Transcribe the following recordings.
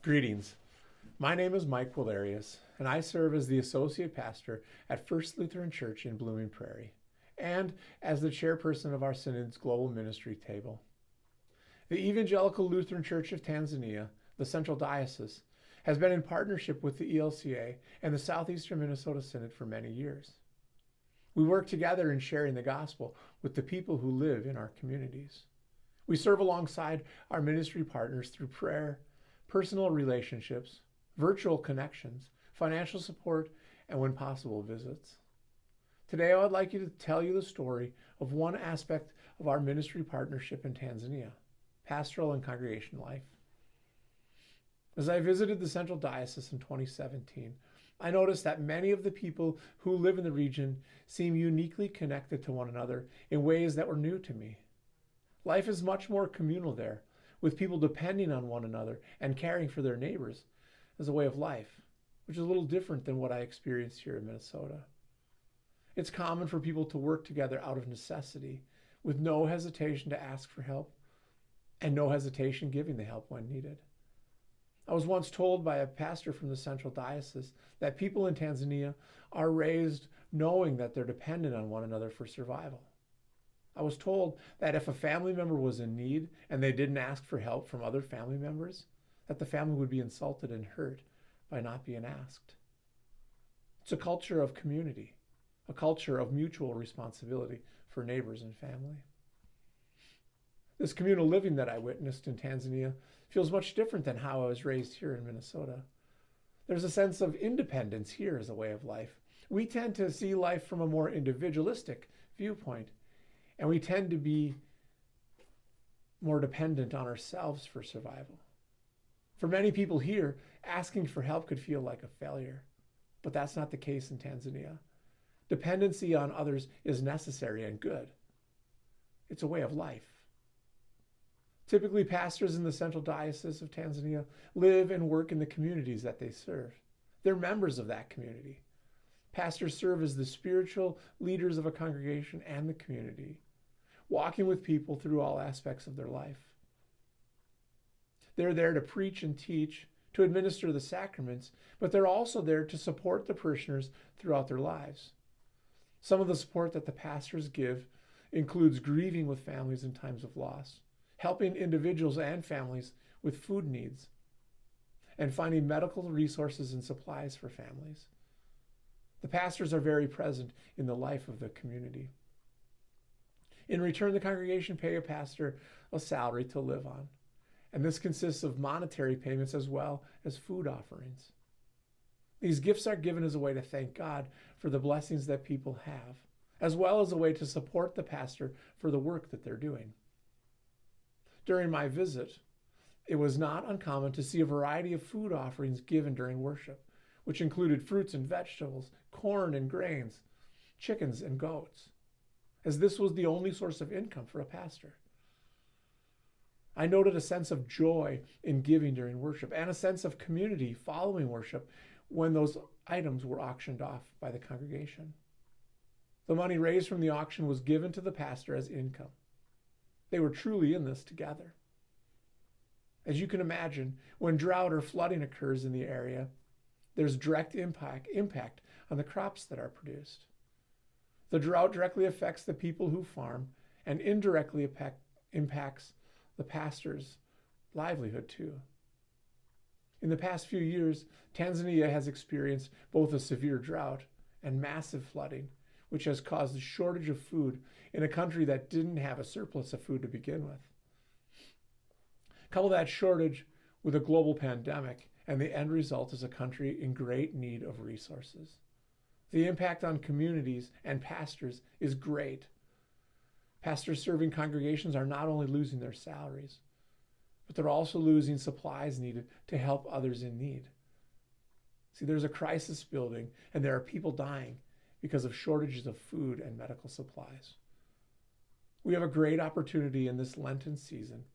Greetings. My name is Mike Valerius, and I serve as the Associate Pastor at First Lutheran Church in Blooming Prairie, and as the chairperson of our Synod's Global Ministry Table. The Evangelical Lutheran Church of Tanzania, the Central Diocese, has been in partnership with the ELCA and the Southeastern Minnesota Synod for many years. We work together in sharing the gospel with the people who live in our communities. We serve alongside our ministry partners through prayer, personal relationships, virtual connections, financial support, and when possible, visits. Today, I would like to tell you the story of one aspect of our ministry partnership in Tanzania, pastoral and congregation life. As I visited the Central Diocese in 2017, I noticed that many of the people who live in the region seem uniquely connected to one another in ways that were new to me. Life is much more communal there, with people depending on one another and caring for their neighbors as a way of life, which is a little different than what I experienced here in Minnesota. It's common for people to work together out of necessity, with no hesitation to ask for help and no hesitation giving the help when needed. I was once told by a pastor from the Central Diocese that people in Tanzania are raised knowing that they're dependent on one another for survival. I was told that if a family member was in need and they didn't ask for help from other family members, that the family would be insulted and hurt by not being asked. It's a culture of community, a culture of mutual responsibility for neighbors and family. This communal living that I witnessed in Tanzania feels much different than how I was raised here in Minnesota. There's a sense of independence here as a way of life. We tend to see life from a more individualistic viewpoint, and we tend to be more dependent on ourselves for survival. For many people here, asking for help could feel like a failure, but that's not the case in Tanzania. Dependency on others is necessary and good. It's a way of life. Typically, pastors in the Central Diocese of Tanzania live and work in the communities that they serve. They're members of that community. Pastors serve as the spiritual leaders of a congregation and the community, walking with people through all aspects of their life. They're there to preach and teach, to administer the sacraments, but they're also there to support the parishioners throughout their lives. Some of the support that the pastors give includes grieving with families in times of loss, helping individuals and families with food needs, and finding medical resources and supplies for families. The pastors are very present in the life of the community. In return, the congregation pay a pastor a salary to live on, and this consists of monetary payments as well as food offerings. These gifts are given as a way to thank God for the blessings that people have, as well as a way to support the pastor for the work that they're doing. During my visit, it was not uncommon to see a variety of food offerings given during worship, which included fruits and vegetables, corn and grains, chickens and goats, as this was the only source of income for a pastor. I noted a sense of joy in giving during worship and a sense of community following worship when those items were auctioned off by the congregation. The money raised from the auction was given to the pastor as income. They were truly in this together. As you can imagine, when drought or flooding occurs in the area, there's direct impact on the crops that are produced. The drought directly affects the people who farm and indirectly impacts the pastor's livelihood too. In the past few years, Tanzania has experienced both a severe drought and massive flooding, which has caused a shortage of food in a country that didn't have a surplus of food to begin with. Couple that shortage with a global pandemic, and the end result is a country in great need of resources. The impact on communities and pastors is great. Pastors serving congregations are not only losing their salaries, but they're also losing supplies needed to help others in need. See, there's a crisis building, and there are people dying because of shortages of food and medical supplies. We have a great opportunity in this Lenten season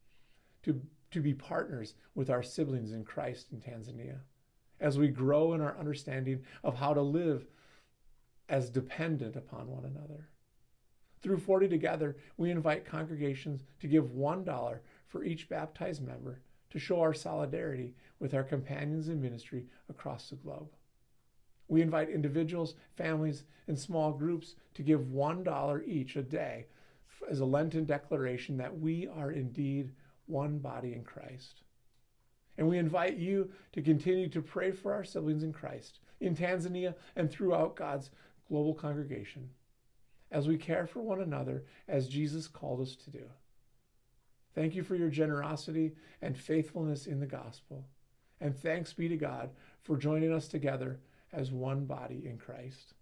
to be partners with our siblings in Christ in Tanzania as we grow in our understanding of how to live as dependent upon one another. Through 40 Together, we invite congregations to give $1 for each baptized member to show our solidarity with our companions in ministry across the globe. We invite individuals, families, and small groups to give $1 each a day as a Lenten declaration that we are indeed one body in Christ. And we invite you to continue to pray for our siblings in Christ in Tanzania and throughout God's global congregation as we care for one another as Jesus called us to do. Thank you for your generosity and faithfulness in the gospel. And thanks be to God for joining us together as one body in Christ.